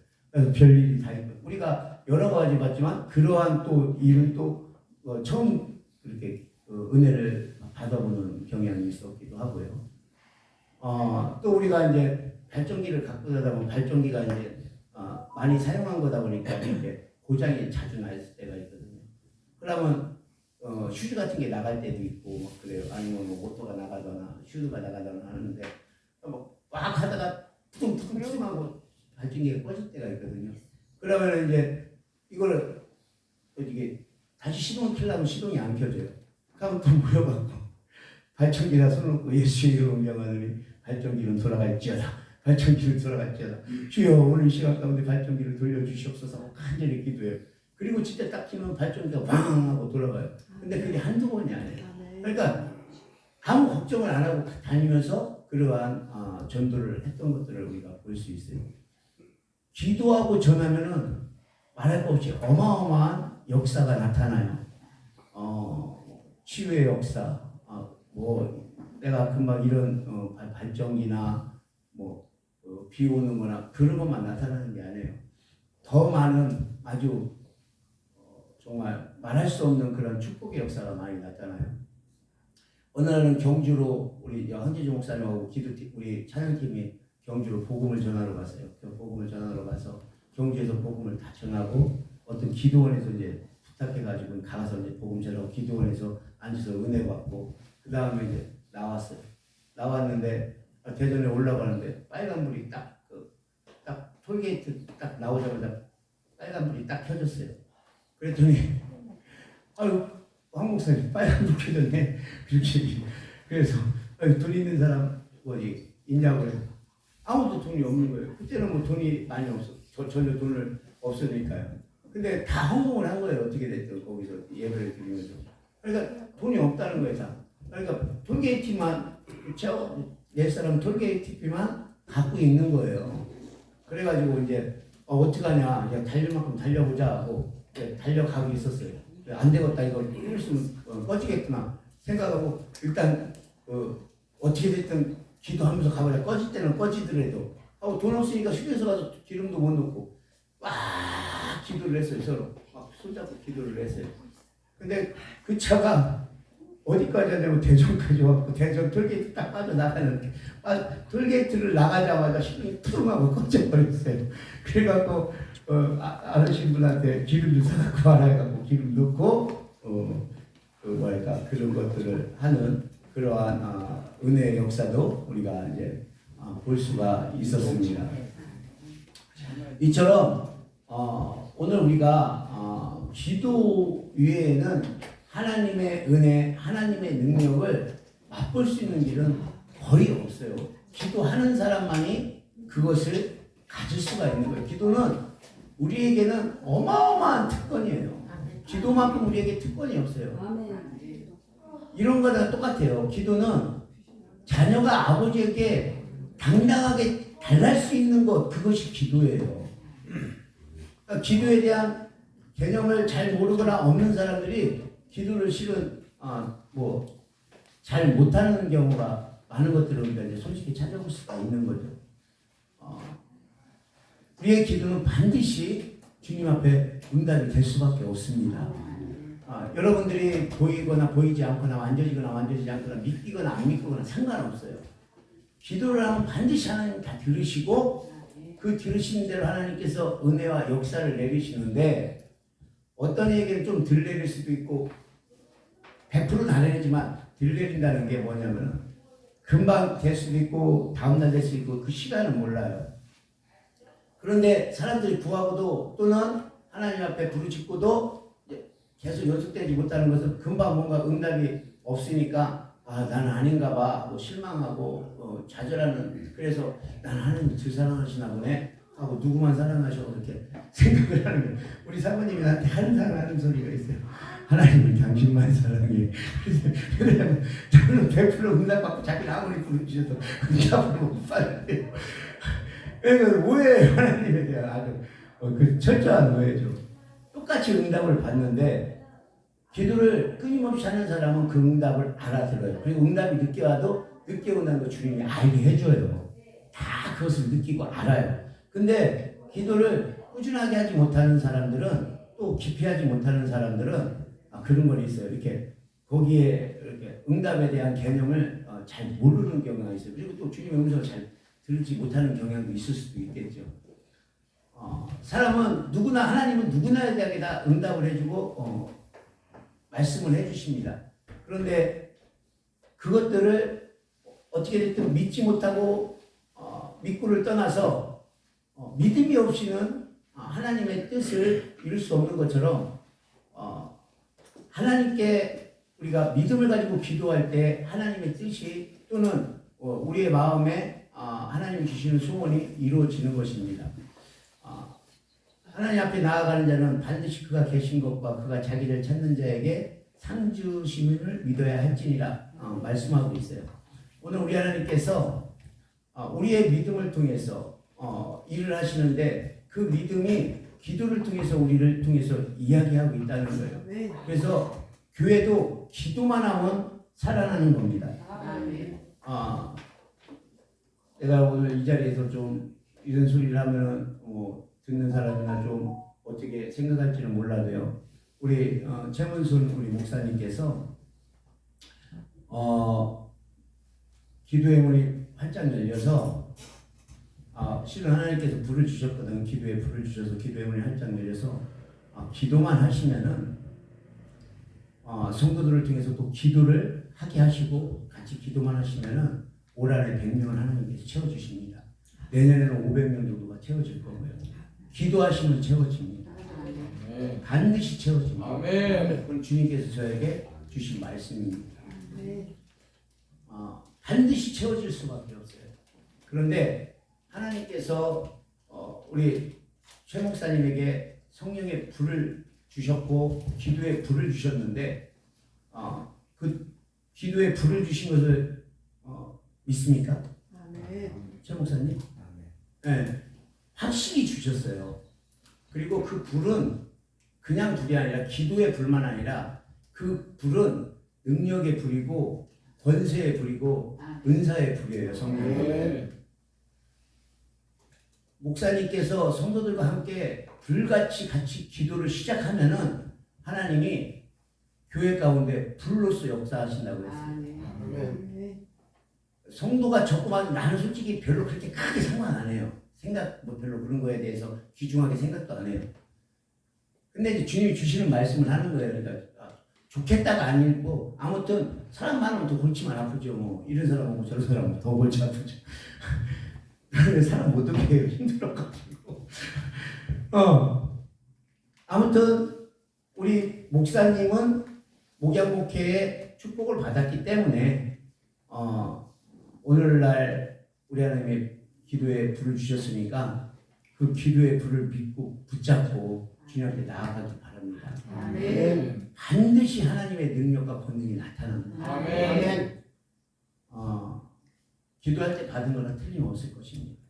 별일이 다 있고 우리가 여러 가지 봤지만 그러한 또 일은 또 처음 그렇게 은혜를 받아보는 경향이 있었기도 하고요. 또 우리가 이제 발전기를 갖고 자다 보면 발전기가 이제 많이 사용한 거다 보니까 이제 고장이 자주 날 때가 있거든요. 그러면 휴즈 같은 게 나갈 때도 있고 막 그래요. 아니면 뭐 모터가 나가거나 휴즈가 나가거나 하는데 막 하다가 푸둥푸둥푸둥하고 발전기가 꺼질 때가 있거든요. 그러면 이제 이걸 이게 다시 시동을 켜려면 시동이 안 켜져요. 그러면 또 모여갖고 발전기에다 손을 놓고 예수의 이름으로 명하노니 발전기는 돌아갈지어다. 발전기를 돌아갈지어다. 주여 오늘 이 시간 가운데 발전기를 돌려주시옵소서 간절히 기도해요. 그리고 진짜 딱 키면 발전기가 왕 하고 돌아가요. 근데 그게 한두 번이 아니에요. 그러니까 아무 걱정을 안 하고 다니면서 그러한 전도를 했던 것들을 우리가 볼 수 있어요. 기도하고 전하면은 말할 것 없이 어마어마한 역사가 나타나요. 치유의 역사, 뭐 내가 금방 이런 발전기나 뭐 비 오는 거나 그런 것만 나타나는 게 아니에요. 더 많은 아주 정말 말할 수 없는 그런 축복의 역사가 많이 나타나요. 어느 날은 경주로 우리 황재주 목사님하고 우리 찬양팀이 경주로 복음을 전하러 갔어요. 그 복음을 전하러 가서 경주에서 복음을 다 전하고 어떤 기도원에서 이제 부탁해가지고 가서 이제 복음 전하고 기도원에서 앉아서 은혜 받고 그 다음에 이제 나왔어요. 나왔는데 대전에 올라가는데 빨간불이 딱 톨게이트 딱 나오자마자 빨간불이 딱 켜졌어요. 그랬더니 아유 황 목사님 빨간불 켜졌네 그렇게 그래서 돈 있는 사람 어디 있냐고 해서 아무도 돈이 없는 거예요. 그때는 뭐 돈이 많이 전혀 돈을 없으니까요. 근데 다 헌금을 한 거예요. 어떻게 됐든 거기서 예배를 드리면서. 그러니까 돈이 없다는 거예요. 다. 그러니까 톨게이트만 내 사람 톨게이트비만 갖고 있는 거예요. 그래가지고 이제 어떡하냐 이제 달릴 만큼 달려보자 하고 달려가고 있었어요. 안 되겠다 이거 이랬으면 꺼지겠구나 생각하고 일단 어떻게 됐든 기도하면서 가보자. 꺼질 때는 꺼지더라도 하고 돈 없으니까 휴게소 가서 기름도 못 넣고 막 기도를 했어요. 서로 막 손잡고 기도를 했어요. 근데 그 차가 어디까지 하냐면 대전까지 왔고 대전 톨게이트 딱 빠져나가는데 톨게이트를 나가자마자 시동이 푸름하고 꺼져버렸어요. 그래갖고 아르신 분한테 기름도 사갖고 와라해갖고 기름 넣고 그런 것들을 하는 그러한 은혜의 역사도 우리가 이제 볼 수가 있었습니다. 이처럼 오늘 우리가 기도 외에는 하나님의 은혜, 하나님의 능력을 맛볼 수 있는 길은 거의 없어요. 기도하는 사람만이 그것을 가질 수가 있는 거예요. 기도는 우리에게는 어마어마한 특권이에요. 기도만큼 우리에게 특권이 없어요. 이런 거랑 똑같아요. 기도는 자녀가 아버지에게 당당하게 달랄 수 있는 것, 그것이 기도예요. 그러니까 기도에 대한 개념을 잘 모르거나 없는 사람들이 기도를 실은 잘 못하는 경우가 많은 것들을 우리가 이제 솔직히 찾아볼 수가 있는 거죠. 우리의 기도는 반드시 주님 앞에 응답이 될 수밖에 없습니다. 여러분들이 보이거나 보이지 않거나 만져지거나 만져지지 않거나 믿기거나 안 믿거나 상관없어요. 기도를 하면 반드시 하나님 다 들으시고 그 들으신 대로 하나님께서 은혜와 역사를 내리시는데 어떤 얘기는 좀 덜 내릴 수도 있고 100%는 안 내리지만 덜 내린다는 게 뭐냐면 금방 될 수도 있고 다음날 될 수도 있고 그 시간은 몰라요. 그런데 사람들이 구하고도 또는 하나님 앞에 부르짖고도 계속 연속되지 못하는 것은 금방 뭔가 응답이 없으니까 나는 아닌가 봐 하고 실망하고 좌절하는 그래서 나는 하나님 덜 사랑하시나 보네 하고 누구만 사랑하셔 이렇게 생각을 하는 거예요. 우리 사모님이 나한테 항상 하는 소리가 있어요. 하나님은 당신만 사랑해. 그래서 저는 100% 응답받고 자기는 아무리 부르짖어도 응답을 못 받는데요. 그러니까 오해예요. 하나님에 대한 아주 그 철저한 오해죠. 똑같이 응답을 받는데 기도를 끊임없이 하는 사람은 그 응답을 알아들어요. 그리고 응답이 늦게 와도 늦게 온다는 거 주님이 알게 해줘요. 다 그것을 느끼고 알아요. 근데 기도를 꾸준하게 하지 못하는 사람들은 또 깊이 하지 못하는 사람들은 그런 건 있어요. 이렇게 거기에 이렇게 응답에 대한 개념을 잘 모르는 경우가 있어요. 그리고 또 주님의 음성을 잘 들지 못하는 경향도 있을 수도 있겠죠. 사람은 누구나 하나님은 누구나에게 다 응답을 해주고 말씀을 해주십니다. 그런데 그것들을 어떻게 됐든 믿지 못하고 믿고를 떠나서 믿음이 없이는 하나님의 뜻을 이룰 수 없는 것처럼 하나님께 우리가 믿음을 가지고 기도할 때 하나님의 뜻이 또는 우리의 마음에 하나님 주시는 소원이 이루어지는 것입니다. 하나님 앞에 나아가는 자는 반드시 그가 계신 것과 그가 자기를 찾는 자에게 상 주심을 믿어야 할지니라 말씀하고 있어요. 오늘 우리 하나님께서 우리의 믿음을 통해서 일을 하시는데 그 믿음이 기도를 통해서 우리를 통해서 이야기하고 있다는 거예요. 그래서 교회도 기도만 하면 살아나는 겁니다. 내가 오늘 이 자리에서 좀 이런 소리를 하면은 듣는 사람이나 좀 어떻게 생각할지는 몰라도요. 우리 최문순 우리 목사님께서 기도의 문이 활짝 열려서 실은 하나님께서 불을 주셨거든. 기도에 불을 주셔서 기도의 문이 활짝 열려서 기도만 하시면은 성도들을 통해서 또 기도를 하게 하시고 같이 기도만 하시면은 올 한해 100명을 하나님께서 채워주십니다. 내년에는 500명 정도가 채워질 거고요. 기도하시면 채워집니다. 반드시 채워집니다. 아멘. 그건 주님께서 저에게 주신 말씀입니다. 반드시 채워질 수밖에 없어요. 그런데 하나님께서 우리 최 목사님에게 성령의 불을 주셨고 기도의 불을 주셨는데 그 기도의 불을 주신 것을 믿습니까? 최 목사님? 네, 확실히 주셨어요. 그리고 그 불은 그냥 불이 아니라 기도의 불만 아니라 그 불은 능력의 불이고 권세의 불이고 은사의 불이에요. 성도들. 목사님께서 성도들과 함께 불같이 같이 기도를 시작하면은 하나님이 교회 가운데 불로서 역사하신다고 했어요. 성도가 적고만 나는 솔직히 별로 그렇게 크게 상관 안 해요. 생각 별로 그런 거에 대해서 귀중하게 생각도 안 해요. 근데 이제 주님이 주시는 말씀을 하는 거예요. 그러니까 좋겠다가 아니고 아무튼 사람 많으면 더 골치만 아프죠. 이런 사람하고 저런 사람은 더 골치 아프죠. 사람 못 오게 해요. 힘들어가지고. 아무튼 우리 목사님은 목양목회의 축복을 받았기 때문에 오늘날 우리 하나님의 기도에 불을 주셨으니까 그 기도의 불을 믿고 붙잡고 주님 앞에 나아가기 바랍니다. 아멘. 반드시 하나님의 능력과 권능이 나타납니다. 아멘. 기도할 때 받은 거는 틀림없을 것입니다.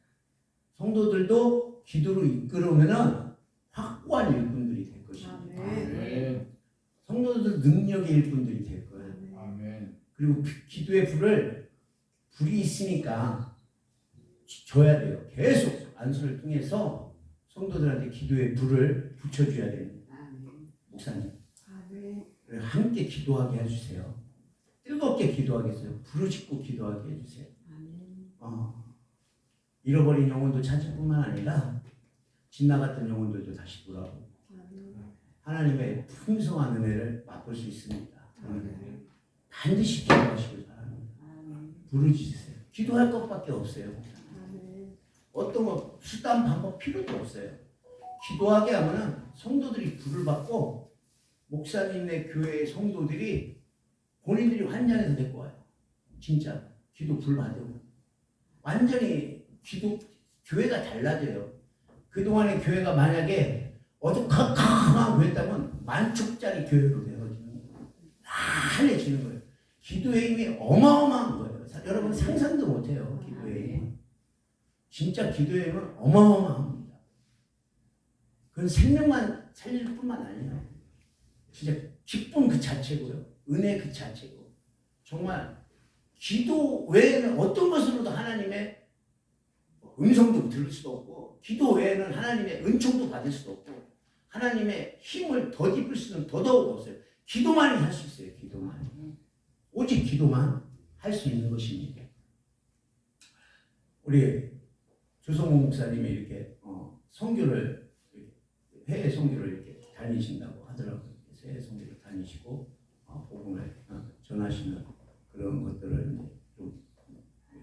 성도들도 기도로 이끌으면은 확고한 일꾼들이 될 것입니다. 아멘. 성도들 능력의 일꾼들이 될 거예요. 아멘. 그리고 기도의 불이 있으니까 줘야 돼요. 계속 안수를 통해서 성도들한테 기도의 불을 붙여줘야 됩니다. 목사님, 함께 기도하게 해주세요. 뜨겁게 기도하게 해주세요. 부르짖고 기도하게 해주세요. 잃어버린 영혼도 찾을 뿐만 아니라 지나갔던 영혼들도 다시 돌아오고 하나님의 풍성한 은혜를 맛볼 수 있습니다. 반드시 기도하시길 바랍니다. 부르짖으세요. 기도할 것밖에 없어요. 어떤 거 수단 방법 필요도 없어요. 기도하게 하면은 성도들이 불을 받고 목사님의 교회의 성도들이 본인들이 환장해서 데리고 와요. 진짜 기도 불 받으면 완전히 교회가 달라져요. 그동안의 교회가 만약에 어둑하고 그랬다면 만축짜리 교회로 되어지는 거예요. 환해지는 거예요. 기도의 힘이 어마어마한 거예요. 여러분 상상도 못해요. 기도의 힘은. 진짜 기도의 힘은 어마어마합니다. 그건 생명만 살릴 뿐만 아니에요. 진짜 기쁨 그 자체고요. 은혜 그 자체고. 정말 기도 외에는 어떤 것으로도 하나님의 음성도 들을 수도 없고 기도 외에는 하나님의 은총도 받을 수도 없고 하나님의 힘을 덧입을 수는 더더욱 없어요. 기도만이 할 수 있어요. 기도만. 오직 기도만 할 수 있는 것입니다. 우리 조성모 목사님이 이렇게 선교를 해외 선교를 이렇게 다니신다고 하더라고요. 해외 선교를 다니시고 복음을 전하시는 그런 것들을 이제 좀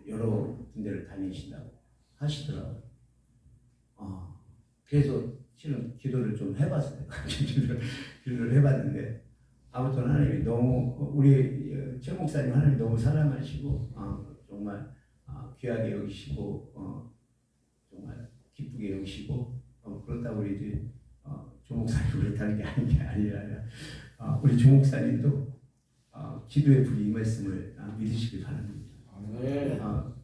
여러 군데를 다니신다고 하시더라고요. 그래서 실은 기도를 좀 해봤어요. 기도를 해봤는데 아무튼 하나님이 너무 우리 최 목사님 하나님 너무 사랑하시고 정말 귀하게 여기시고 정말 기쁘게 여기시고 그렇다고 우리 이제 조 목사님 그렇다는 게 아니라 우리 조 목사님도 기도의 불이 임했음을 믿으시길 바랍니다.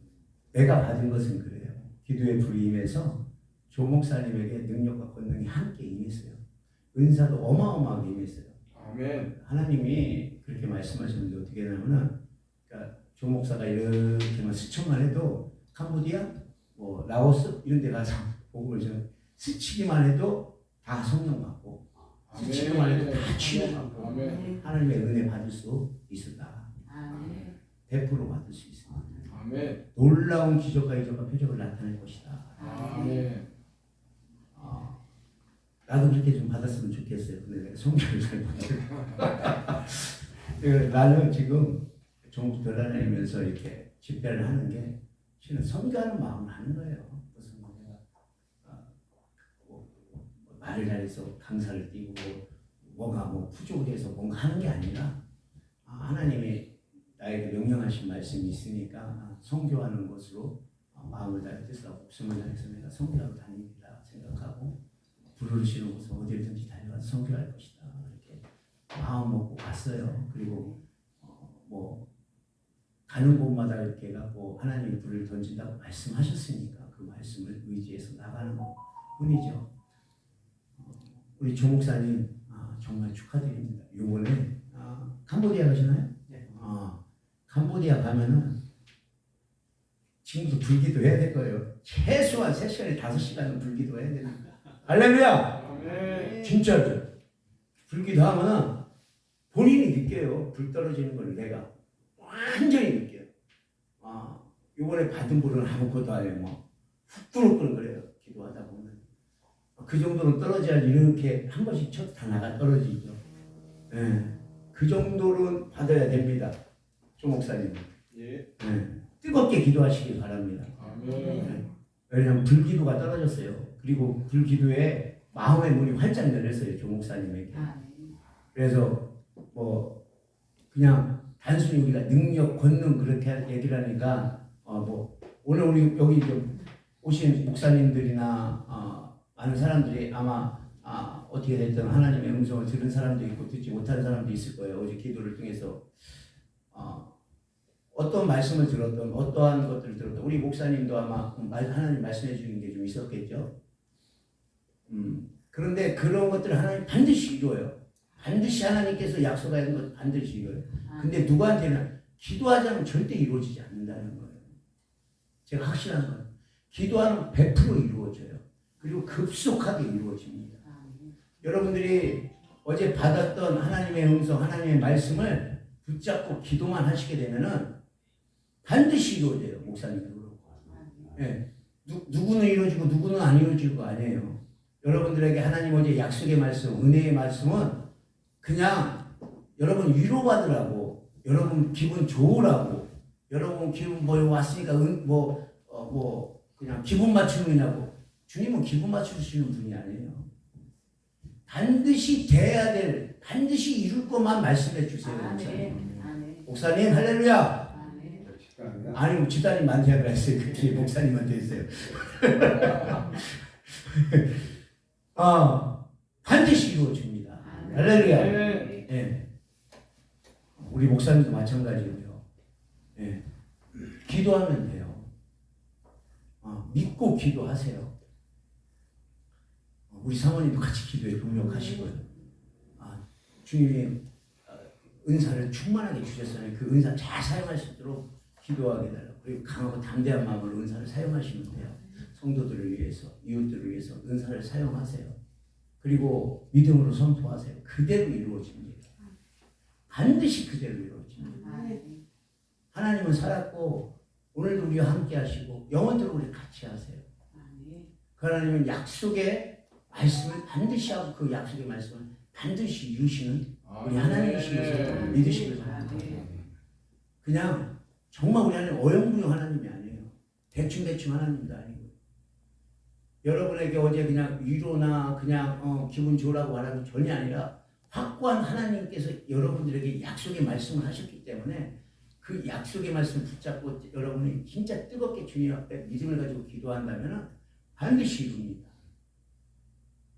내가 받은 것은 그래요. 기도의 불이 임해서 조 목사님에게 능력과 권능이 함께 임했어요. 은사도 어마어마하게 임했어요. 아멘. 하나님이 그렇게 말씀하셨는데 어떻게 되냐면은 그러니까 조 목사가 이렇게만 스쳐만 해도 캄보디아, 뭐 라오스 이런 데 가서 복음을 좀 스치기만 해도 다 성령 받고 스치기만 해도 다 치유 받고 하나님의 은혜 받을 수 있었다. 100% 받을 수 있습니다. 아멘. 놀라운 기적과 이적과 표적을 나타낼 것이다. 아멘. 나도 그렇게 좀 받았으면 좋겠어요. 근데 내가 성경을 잘 못해요. 나는 지금 전국 돌아다니면서 이렇게 집회를 하는 게 실은 선교하는 마음을 하는 거예요. 무슨 내가 말을 잘해서 강사를 띄고 뭐가 부족해서 뭔가 하는 게 아니라 하나님이 나에게 명령하신 말씀이 있으니까 선교하는 것으로 마음을 다해 뜻하고 목숨을 다해서 내가 선교하러 다닙니다 생각하고 부르시는 곳은 어디든지 달려가서 선교할 것이다 이렇게 마음 먹고 갔어요. 그리고 가는 곳마다 이렇게 갖고 하나님이 불을 던진다고 말씀하셨으니까 그 말씀을 의지해서 나가는 것 뿐이죠. 우리 조 목사님 정말 축하드립니다. 이번에 캄보디아 가시나요? 네. 캄보디아 가면은 지금부터 불기도 해야 될 거예요. 최소한 3시간에 5시간은 불기도 해야 됩니다. 할렐루야! 아멘. 진짜로 불기도 하면은 본인이 느껴요. 불 떨어지는 걸 내가 완전히 느껴요. 이번에 받은 불은 아무것도 아니에요. 후끈후끈 그래요. 기도하다 보면 그 정도는 떨어져야 이렇게 한 번씩 쳐도 다 나가 떨어지죠. 그 정도는 받아야 됩니다. 조 목사님. 예. 뜨겁게 기도하시길 바랍니다. 아멘. 왜냐하면 불기도가 떨어졌어요. 그리고 불기도에 마음의 문이 활짝 열렸어요. 조 목사님에게. 그래서 그냥 단순히 우리가 능력, 권능 그렇게 얘기를 하니까 오늘 우리 여기 오신 목사님들이나 많은 사람들이 아마 어떻게 됐든 하나님의 음성을 들은 사람도 있고 듣지 못한 사람도 있을 거예요. 어제 기도를 통해서 어떤 말씀을 들었던 어떠한 것들을 들었던 우리 목사님도 아마 하나님 말씀해 주는 게 좀 있었겠죠. 그런데 그런 것들을 하나님 반드시 이루어요. 반드시 하나님께서 약속하신 것 반드시 이루어요. 근데 누구한테는 기도하지 않으면 절대 이루어지지 않는다는 거예요. 제가 확실한 건 기도하면 100% 이루어져요. 그리고 급속하게 이루어집니다. 여러분들이 어제 받았던 하나님의 음성, 하나님의 말씀을 붙잡고 기도만 하시게 되면은 반드시 이루어져요. 목사님도 그렇고. 예. 누구는 이루어지고 누구는 안 이루어지고 아니에요. 여러분들에게 하나님 어제 약속의 말씀, 은혜의 말씀은 그냥 여러분 위로받으라고, 여러분 기분 좋으라고, 여러분 기분 왔으니까 그냥 기분 맞추느냐고. 주님은 기분 맞추시는 분이 아니에요. 반드시 돼야 될, 반드시 이룰 것만 말씀해 주세요. 목사님. 목사님 할렐루야. 아니 집사님 만지라 그랬어요. 그때 목사님한테 했어요. 반드시 이루어집니다. 할렐루야. 예. 우리 목사님도 마찬가지고요. 예. 기도하면 돼요. 믿고 기도하세요. 우리 사모님도 같이 기도에 동력하시고요. 주님이 은사를 충만하게 주셨으니 그 은사 잘 사용할 수 있도록 기도하게 달라고. 그리고 강하고 담대한 마음으로 은사를 사용하시면 돼요. 성도들을 위해서, 이웃들을 위해서 은사를 사용하세요. 그리고 믿음으로 선포하세요. 그대로 이루어집니다. 반드시 그대로 이루어집니다. 하나님은 살았고 오늘도 우리와 함께 하시고 영원토록 우리 같이 하세요. 그 하나님은 약속의 말씀을 반드시 하고 그 약속의 말씀을 반드시 이루시는 우리 하나님이신 것을 믿으시길 바랍니다. 그냥 정말 우리 하나님 어영부영 하나님이 아니에요. 대충대충 하나님도 아니고 여러분에게 어제 그냥 위로나 그냥 기분 좋으라고 말하는 게 전혀 아니라 확고한 하나님께서 여러분들에게 약속의 말씀을 하셨기 때문에 그 약속의 말씀을 붙잡고 여러분이 진짜 뜨겁게 주님 앞에 믿음을 가지고 기도한다면 반드시 이룹니다.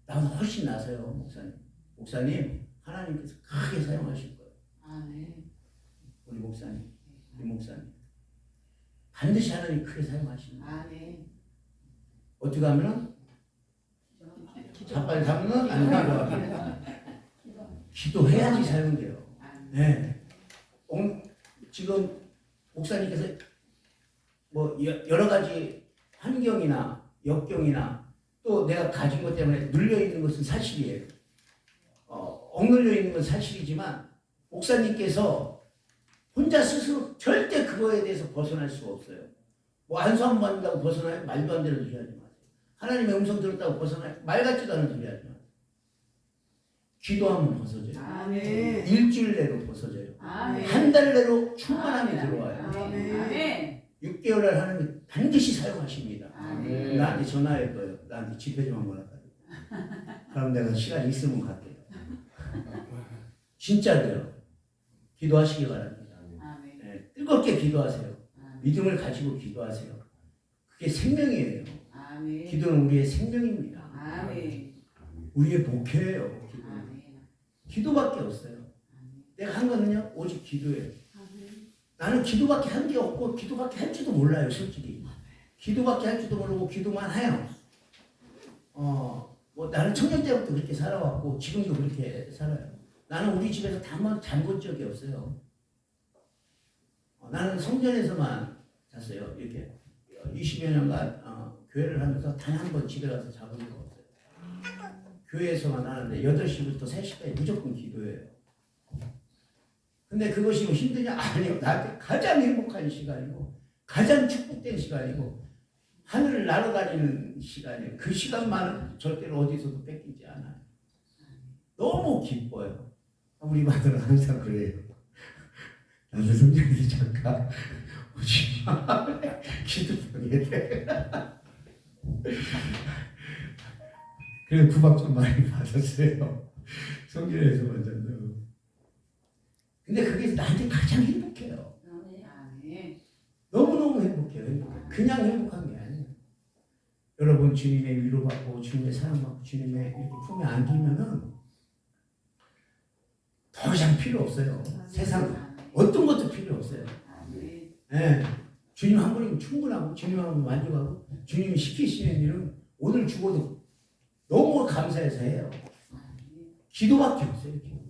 나보다 훨씬 나서요, 목사님. 목사님, 하나님께서 크게 사용하실 거예요. 우리 목사님, 우리 목사님. 반드시 하나님 크게 사용하십니다. 어떻게 하면은? 자빨리 잡는 안 나가. 기도해야지 사용돼요. 네. 지금 목사님께서 뭐 여러 가지 환경이나 역경이나 또 내가 가진 것 때문에 눌려 있는 것은 사실이에요. 억눌려 있는 건 사실이지만 목사님께서 혼자 스스로 절대 그거에 대해서 벗어날 수가 없어요. 뭐 안수 안 받는다고 벗어나요? 말도 안 되는 소리 하지 마세요. 하나님의 음성 들었다고 벗어나요? 말 같지도 않은 소리 하지 마세요. 기도하면 벗어져요. 일주일 내로 벗어져요. 한 달 내로 충만함이 들어와요. 6개월을 하나님 반드시 사용하십니다. 나한테 전화할 거예요. 나한테 집회 좀 한번 할까요? 그럼 내가 시간 있으면 갈게요. 진짜로요. 기도하시기 바랍니다. 네, 뜨겁게 기도하세요. 믿음을 가지고 기도하세요. 그게 생명이에요. 기도는 우리의 생명입니다. 우리의 목표예요. 기도밖에 없어요. 내가 한 거는요 오직 기도예요. 나는 기도밖에 한 게 없고 기도밖에 할 줄도 몰라요. 솔직히 기도밖에 할 줄도 모르고 기도만 해요. 뭐 나는 청년 때부터 그렇게 살아왔고 지금도 그렇게 살아요. 나는 우리 집에서 단번 잠본 적이 없어요. 나는 성전에서만 잤어요. 이렇게 20여 년간 교회를 하면서 단 한 번 집에 가서 자본 적 없어요. 교회에서만 하는데 8시부터 3시까지 무조건 기도해요. 근데 그것이 뭐 힘드냐? 아니요. 나한테 가장 행복한 시간이고 가장 축복된 시간이고 하늘을 날아다니는 시간이에요. 그 시간만은 절대로 어디서도 뺏기지 않아요. 너무 기뻐요. 우리 마들은 항상 그래요. 나도 성전에서 잠깐 오지 마. 기도하게 돼. 그래서 구박 좀 많이 받았어요. 성전에서만 잔다고. 근데 그게 나한테 가장 행복해요. 너무너무 행복해요. 행복해요. 그냥 행복한 게 아니에요. 여러분 주님의 위로받고 주님의 사랑받고 주님의 이렇게 품에 안기면은 더 이상 필요 없어요. 세상 어떤 것도 필요 없어요. 네. 주님 한 분이면 충분하고 주님 한 분 만족하고 주님이 시키시는 일은 오늘 죽어도 너무 감사해서 해요. 기도밖에 없어요. 기도가.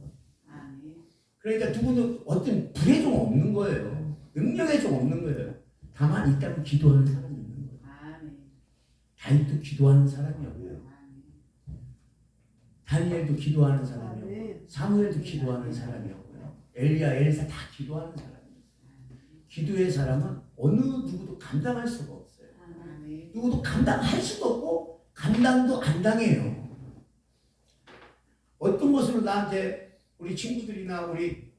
그러니까 누구도 어떤 불의 종 없는 거예요. 능력의 종 없는 거예요. 다만 있다면 기도하는 사람이 있는 거예요. 다윗도 기도하는 사람이었고요. 다니엘도 기도하는 사람이었고요. 사무엘도 기도하는 사람이었고요. 엘리야, 엘사 다 기도하는 사람이에요. 기도의 사람은 어느 누구도 감당할 수가 없어요. 누구도 감당할 수도 없고 감당도 안 당해요. 어떤 것으로 나한테 우리 친구들이나 우리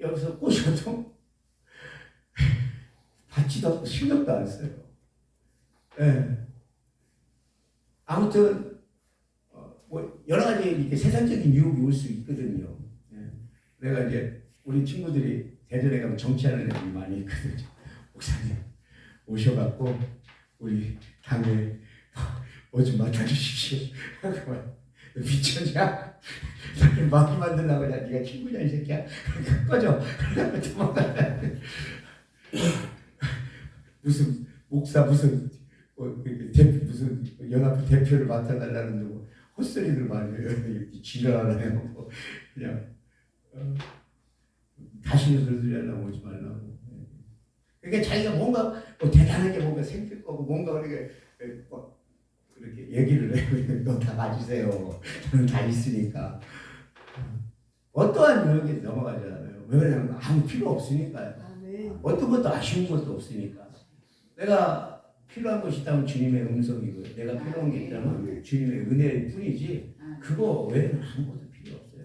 여기서 꼬셔도 받지도 않고 신경도 안 써요. 네. 아무튼 뭐 여러 가지 이렇게 세상적인 유혹이 올 수 있거든요. 네. 내가 이제 우리 친구들이 대전에 가면 정치하는 애들이 많이 있거든요. 목사님 오셔갖고 우리 당에 뭐 좀 맡아주십시오. 미쳤냐? 나를 마귀 만들려고 그냥 네가 친구냐 이 새끼야? 꺼져. 도망가야 돼. 무슨 목사 무슨 대표 무슨 연합회 대표를 맡아달라는 뭐 헛소리들 많이 해요. 이렇게 지랄하네요. 뭐 그냥 다시는 그런 소리 하려고 오지 말라고. 그러니까 자기가 뭔가 대단하게 뭔가 생길 거고 뭔가 이렇게 막 그렇게 얘기를 해. 너 다 가지세요. 저는 다 있으니까. 어떠한 유혹에 넘어가지 않아요. 왜냐하면 아무 필요 없으니까요. 아멘. 어떤 것도 아쉬운 것도 없으니까. 내가 필요한 것이 있다면 주님의 음성이고요. 내가 필요한 게 있다면 주님의 은혜일 뿐이지 그거 외에는 아무것도 필요 없어요.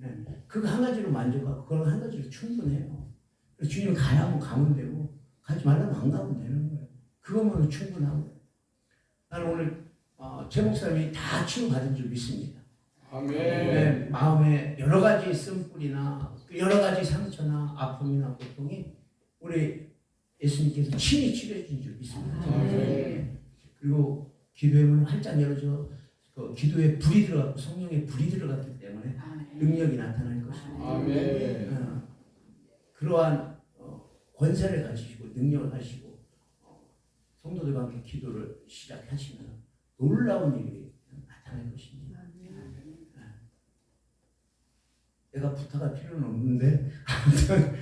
네. 그거 한 가지로 만족하고 그거 한 가지로 충분해요. 그래서 주님 가라면 가면 되고 가지 말라면 안 가면 되는 거예요. 그것만으로 충분하고. 나는 오늘 최 목사님이 다 치유받은 줄 믿습니다. 아멘. 네, 마음에 여러 가지 쓴뿌리나 여러 가지 상처나 아픔이나 고통이 우리 예수님께서 친히 치료해 준 줄 믿습니다. 아멘. 그리고 기도의 문을 활짝 열어줘 그 기도에 불이 들어갔고 성령의 불이 들어갔기 때문에 능력이 나타날 것입니다. 아멘. 그러한 권세를 가지시고 능력을 가지시고 성도들과 함께 기도를 시작하시면 놀라운 일이 나타날 것입니다. 내가 부탁할 필요는 없는데 아무튼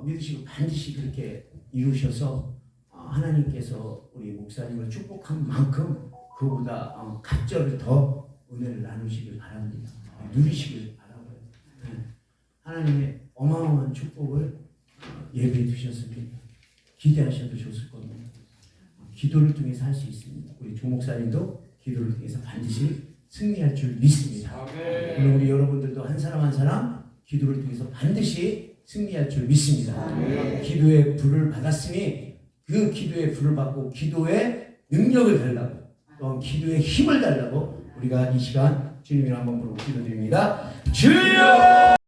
믿으시고 반드시 그렇게 이루셔서 하나님께서 우리 목사님을 축복한 만큼 그보다 갑절을 더 은혜를 나누시길 바랍니다. 누리시길 바라고요. 하나님의 어마어마한 축복을 예배해 두셨습니다. 기대하셔도 좋을 겁니다. 기도를 통해서 할 수 있습니다. 우리 조 목사님도 기도를 통해서 반드시 승리할 줄 믿습니다. 아멘. 물론 우리 여러분들도 한 사람 한 사람 기도를 통해서 반드시 승리할 줄 믿습니다. 아멘. 기도의 불을 받았으니 그 기도의 불을 받고 기도의 능력을 달라고 또 기도의 힘을 달라고 우리가 이 시간 주님을 한번 부르고 기도드립니다. 주여!